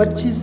25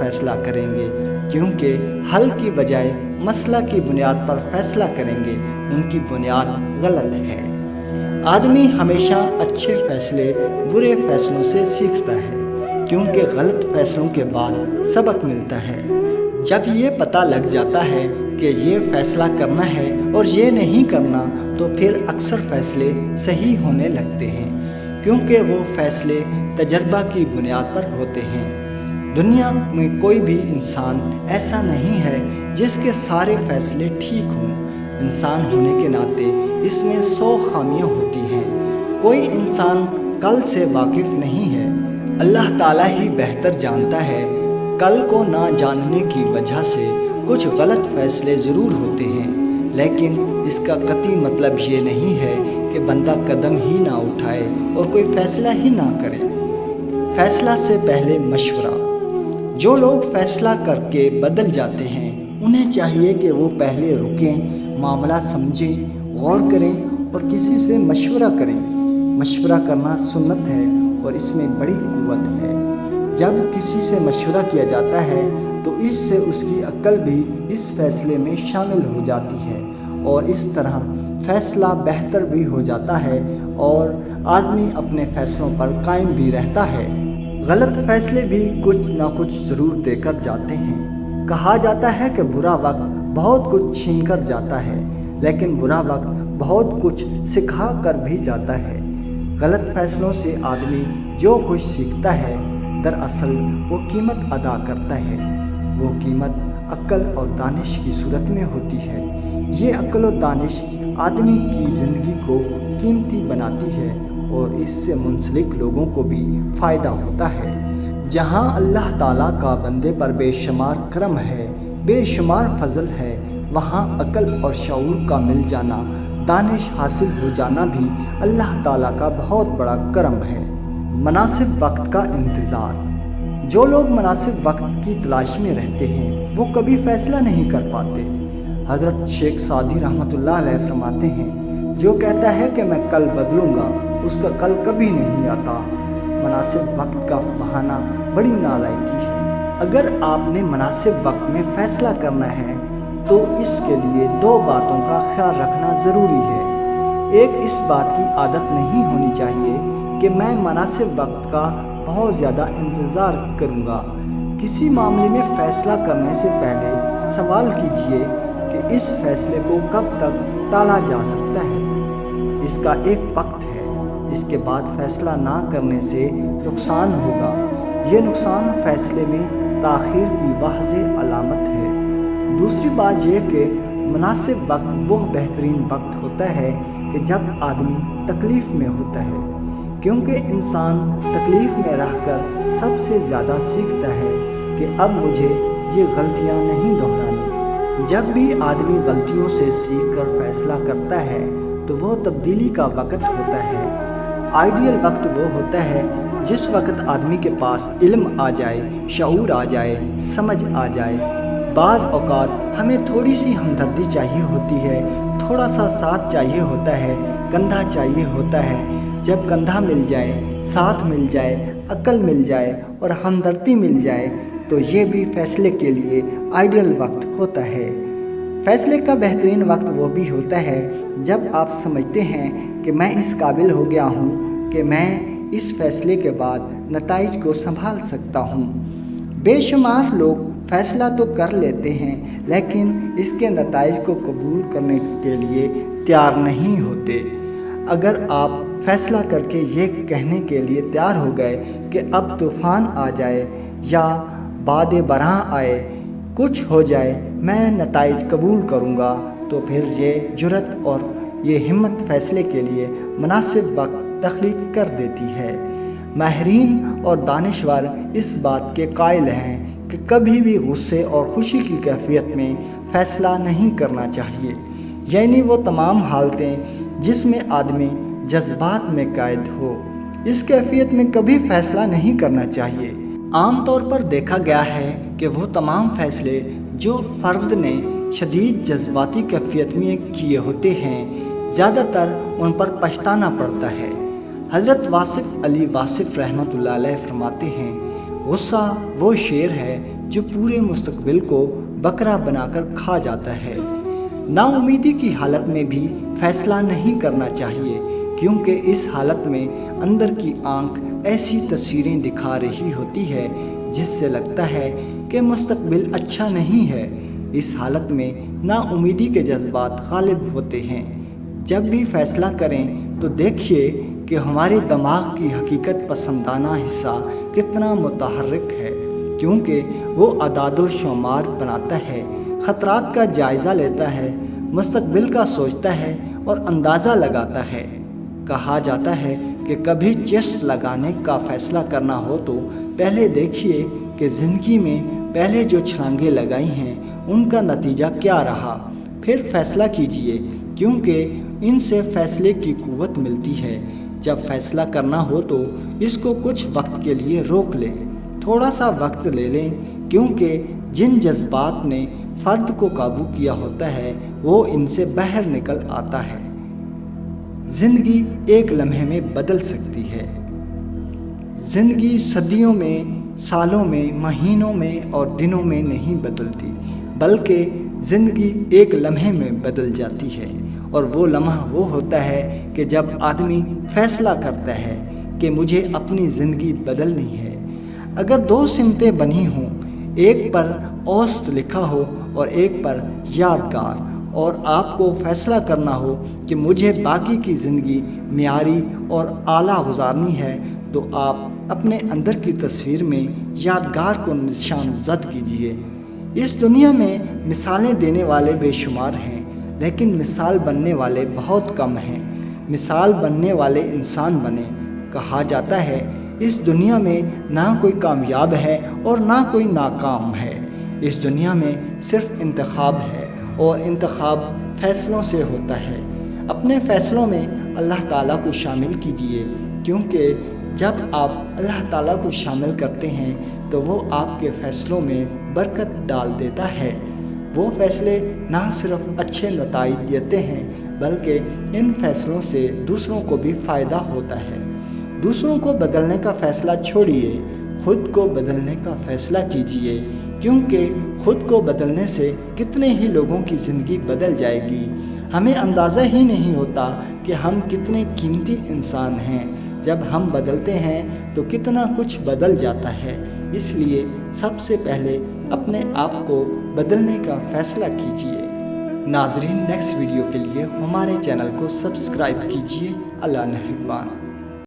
فیصلہ کریں گے، کیونکہ حل کی بجائے مسئلہ کی بنیاد پر فیصلہ کریں گے، ان کی بنیاد غلط ہے۔ آدمی ہمیشہ اچھے فیصلے برے فیصلوں سے سیکھتا ہے، کیونکہ غلط فیصلوں کے بعد سبق ملتا ہے۔ جب یہ پتہ لگ جاتا ہے کہ یہ فیصلہ کرنا ہے اور یہ نہیں کرنا، تو پھر اکثر فیصلے صحیح ہونے لگتے ہیں، کیونکہ وہ فیصلے تجربہ کی بنیاد پر ہوتے ہیں۔ دنیا میں کوئی بھی انسان ایسا نہیں ہے جس کے سارے فیصلے ٹھیک ہوں۔ انسان ہونے کے ناطے اس میں 100 خامیاں ہوتی ہیں۔ کوئی انسان کل سے واقف نہیں ہے، اللہ تعالیٰ ہی بہتر جانتا ہے۔ کل کو نہ جاننے کی وجہ سے کچھ غلط فیصلے ضرور ہوتے ہیں، لیکن اس کا قطعی مطلب یہ نہیں ہے کہ بندہ قدم ہی نہ اٹھائے اور کوئی فیصلہ ہی نہ کرے۔ فیصلہ سے پہلے مشورہ۔ جو لوگ فیصلہ کر کے بدل جاتے ہیں، انہیں چاہیے کہ وہ پہلے رکیں، معاملہ سمجھیں، غور کریں اور کسی سے مشورہ کریں۔ مشورہ کرنا سنت ہے اور اس میں بڑی قوت ہے۔ جب کسی سے مشورہ کیا جاتا ہے تو اس سے اس کی عقل بھی اس فیصلے میں شامل ہو جاتی ہے، اور اس طرح فیصلہ بہتر بھی ہو جاتا ہے اور آدمی اپنے فیصلوں پر قائم بھی رہتا ہے۔ غلط فیصلے بھی کچھ نہ کچھ ضرور دے کر جاتے ہیں۔ کہا جاتا ہے کہ برا وقت بہت کچھ چھین کر جاتا ہے، لیکن برا وقت بہت کچھ سکھا کر بھی جاتا ہے۔ غلط فیصلوں سے آدمی جو کچھ سیکھتا ہے، دراصل وہ قیمت ادا کرتا ہے۔ وہ قیمت عقل اور دانش کی صورت میں ہوتی ہے۔ یہ عقل و دانش آدمی کی زندگی کو قیمتی بناتی ہے اور اس سے منسلک لوگوں کو بھی فائدہ ہوتا ہے۔ جہاں اللہ تعالیٰ کا بندے پر بے شمار کرم ہے، بے شمار فضل ہے، وہاں عقل اور شعور کا مل جانا، دانش حاصل ہو جانا بھی اللہ تعالیٰ کا بہت بڑا کرم ہے۔ مناسب وقت کا انتظار۔ جو لوگ مناسب وقت کی تلاش میں رہتے ہیں، وہ کبھی فیصلہ نہیں کر پاتے۔ حضرت شیخ سعدی رحمۃ اللہ علیہ فرماتے ہیں، جو کہتا ہے کہ میں کل بدلوں گا، اس کا کل کبھی نہیں آتا۔ مناسب وقت کا بہانہ بڑی نالائکی ہے۔ اگر آپ نے مناسب وقت میں فیصلہ کرنا ہے تو اس کے لیے 2 باتوں کا خیال رکھنا ضروری ہے۔ ایک، اس بات کی عادت نہیں ہونی چاہیے کہ میں مناسب وقت کا بہت زیادہ انتظار کروں گا۔ کسی معاملے میں فیصلہ کرنے سے پہلے سوال کیجیے کہ اس فیصلے کو کب تک ٹالا جا سکتا ہے۔ اس کا ایک وقت ہے، اس کے بعد فیصلہ نہ کرنے سے نقصان ہوگا۔ یہ نقصان فیصلے میں تاخیر کی واضح علامت ہے۔ دوسری بات یہ کہ مناسب وقت وہ بہترین وقت ہوتا ہے کہ جب آدمی تکلیف میں ہوتا ہے، کیونکہ انسان تکلیف میں رہ کر سب سے زیادہ سیکھتا ہے کہ اب مجھے یہ غلطیاں نہیں دہرانی۔ جب بھی آدمی غلطیوں سے سیکھ کر فیصلہ کرتا ہے تو وہ تبدیلی کا وقت ہوتا ہے۔ آئیڈیل وقت وہ ہوتا ہے جس وقت آدمی کے پاس علم آ جائے، شعور آ جائے، سمجھ آ جائے۔ بعض اوقات ہمیں تھوڑی سی ہمدردی چاہیے ہوتی ہے، تھوڑا سا ساتھ چاہیے ہوتا ہے، کندھا چاہیے ہوتا ہے۔ جب کندھا مل جائے، ساتھ مل جائے، عقل مل جائے اور ہمدردی مل جائے تو یہ بھی فیصلے کے لیے آئیڈیل وقت ہوتا ہے۔ فیصلے کا بہترین وقت وہ بھی ہوتا ہے جب آپ سمجھتے ہیں کہ میں اس قابل ہو گیا ہوں کہ میں اس فیصلے کے بعد نتائج کو سنبھال سکتا ہوں۔ بے شمار لوگ فیصلہ تو کر لیتے ہیں لیکن اس کے نتائج کو قبول کرنے کے لیے تیار نہیں ہوتے۔ اگر آپ فیصلہ کر کے یہ کہنے کے لیے تیار ہو گئے کہ اب طوفان آ جائے یا باد براں آئے، کچھ ہو جائے، میں نتائج قبول کروں گا، تو پھر یہ جرأت اور یہ ہمت فیصلے کے لیے مناسب وقت تخلیق کر دیتی ہے۔ ماہرین اور دانشور اس بات کے قائل ہیں کہ کبھی بھی غصے اور خوشی کی کیفیت میں فیصلہ نہیں کرنا چاہیے، یعنی وہ تمام حالتیں جس میں آدمی جذبات میں قائد ہو، اس کیفیت میں کبھی فیصلہ نہیں کرنا چاہیے۔ عام طور پر دیکھا گیا ہے کہ وہ تمام فیصلے جو فرد نے شدید جذباتی کیفیت میں کیے ہوتے ہیں، زیادہ تر ان پر پچھتانا پڑتا ہے۔ حضرت واصف علی واصف رحمۃ اللہ علیہ فرماتے ہیں، غصہ وہ شیر ہے جو پورے مستقبل کو بکرا بنا کر کھا جاتا ہے۔ نا امیدی کی حالت میں بھی فیصلہ نہیں کرنا چاہیے، کیونکہ اس حالت میں اندر کی آنکھ ایسی تصویریں دکھا رہی ہوتی ہے جس سے لگتا ہے کہ مستقبل اچھا نہیں ہے۔ اس حالت میں نا امیدی کے جذبات غالب ہوتے ہیں۔ جب بھی فیصلہ کریں تو دیکھیے کہ ہمارے دماغ کی حقیقت پسندانہ حصہ کتنا متحرک ہے، کیونکہ وہ اعداد و شمار بناتا ہے، خطرات کا جائزہ لیتا ہے، مستقبل کا سوچتا ہے اور اندازہ لگاتا ہے۔ کہا جاتا ہے کہ کبھی چیس لگانے کا فیصلہ کرنا ہو تو پہلے دیکھیے کہ زندگی میں پہلے جو چھلانگیں لگائی ہیں ان کا نتیجہ کیا رہا، پھر فیصلہ کیجیے، کیونکہ ان سے فیصلے کی قوت ملتی ہے۔ جب فیصلہ کرنا ہو تو اس کو کچھ وقت کے لیے روک لیں، تھوڑا سا وقت لے لیں، کیونکہ جن جذبات نے فرد کو قابو کیا ہوتا ہے وہ ان سے باہر نکل آتا ہے۔ زندگی ایک لمحے میں بدل سکتی ہے۔ زندگی صدیوں میں، سالوں میں، مہینوں میں اور دنوں میں نہیں بدلتی، بلکہ زندگی ایک لمحے میں بدل جاتی ہے۔ اور وہ لمحہ وہ ہوتا ہے کہ جب آدمی فیصلہ کرتا ہے کہ مجھے اپنی زندگی بدلنی ہے۔ اگر دو سمتیں بنی ہوں، ایک پر اوسط لکھا ہو اور ایک پر یادگار، اور آپ کو فیصلہ کرنا ہو کہ مجھے باقی کی زندگی معیاری اور اعلیٰ گزارنی ہے، تو آپ اپنے اندر کی تصویر میں یادگار کو نشان زد کیجیے۔ اس دنیا میں مثالیں دینے والے بے شمار ہیں، لیکن مثال بننے والے بہت کم ہیں۔ مثال بننے والے انسان بنیں۔ کہا جاتا ہے اس دنیا میں نہ کوئی کامیاب ہے اور نہ کوئی ناکام ہے، اس دنیا میں صرف انتخاب ہے، اور انتخاب فیصلوں سے ہوتا ہے۔ اپنے فیصلوں میں اللہ تعالیٰ کو شامل کیجیے، کیونکہ جب آپ اللہ تعالیٰ کو شامل کرتے ہیں تو وہ آپ کے فیصلوں میں برکت ڈال دیتا ہے۔ وہ فیصلے نہ صرف اچھے نتائج دیتے ہیں، بلکہ ان فیصلوں سے دوسروں کو بھی فائدہ ہوتا ہے۔ دوسروں کو بدلنے کا فیصلہ چھوڑیے، خود کو بدلنے کا فیصلہ کیجیے، کیونکہ خود کو بدلنے سے کتنے ہی لوگوں کی زندگی بدل جائے گی۔ ہمیں اندازہ ہی نہیں ہوتا کہ ہم کتنے قیمتی انسان ہیں۔ جب ہم بدلتے ہیں تو کتنا کچھ بدل جاتا ہے۔ اس لیے سب سے پہلے اپنے آپ کو بدلنے کا فیصلہ کیجیے۔ ناظرین، نیکسٹ ویڈیو کے لیے ہمارے چینل کو سبسکرائب کیجیے۔ اللہ نگہبان۔